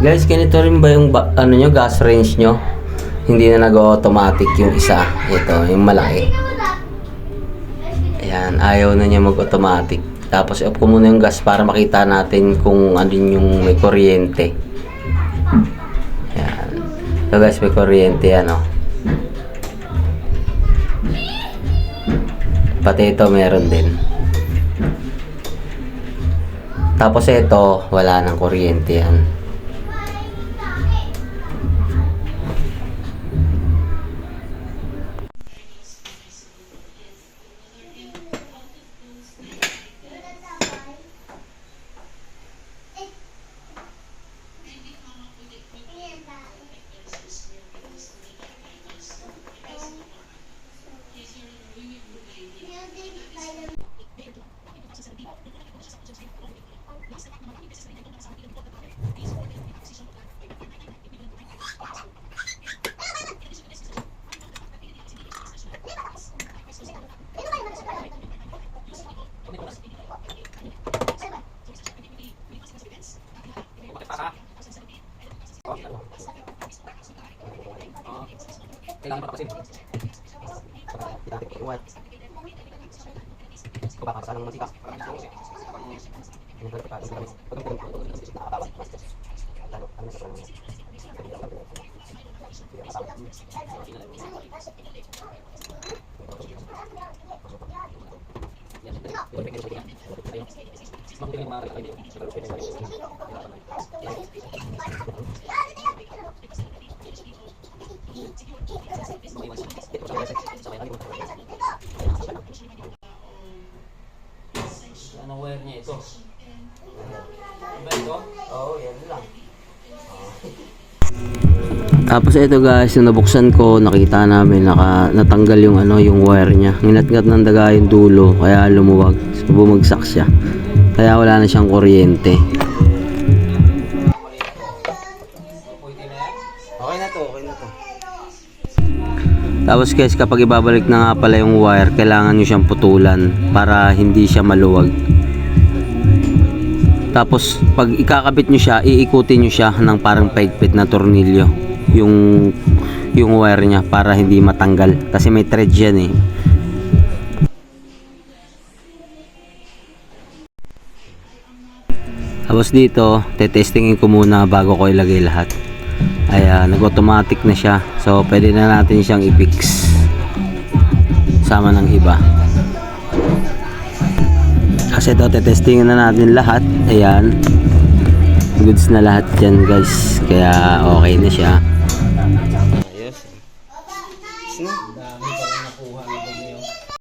Guys, ganito rin ba yung ano nyo, gas range nyo? Hindi na nag-automatic yung isa. Ito, yung malaki. Ayan, ayaw na niya mag-automatic. Tapos i-off ko muna yung gas para makita natin kung ano yung may kuryente. Ayan. So guys, may kuryente yan, oh. Pati ito meron din. Tapos ito, wala nang kuryente yan. Kailangan papasin. Iwan. Kung baka kasalang masika. Anong wire niya ito? Diba ito? Oo, yan lang. Tapos ito guys, nung nabuksan ko, nakita namin natanggal yung yung wire niya. Nginat-ngat ng daga yung dulo, kaya lumuwag. So, bumagsak siya. Kaya wala na siyang kuryente. Okay na to, okay na to. Tapos guys, kapag ibabalik na nga pala yung wire, kailangan nyo siyang putulan para hindi siya maluwag. Tapos pag ikakabit nyo siya, iikutin nyo siya ng parang paigpit na tornilyo yung wire niya para hindi matanggal kasi may thread yan eh. Tapos dito, tetestingin ko muna bago ko ilagay lahat. Ayan, nag-automatic na siya. So, pwede na natin siyang i-fix sama ng iba. Kasi ito, tetestingin na natin lahat. Ayan. Goods na lahat dyan, guys. Kaya, okay na siya. Ayos. Dami pa lang nakuha na po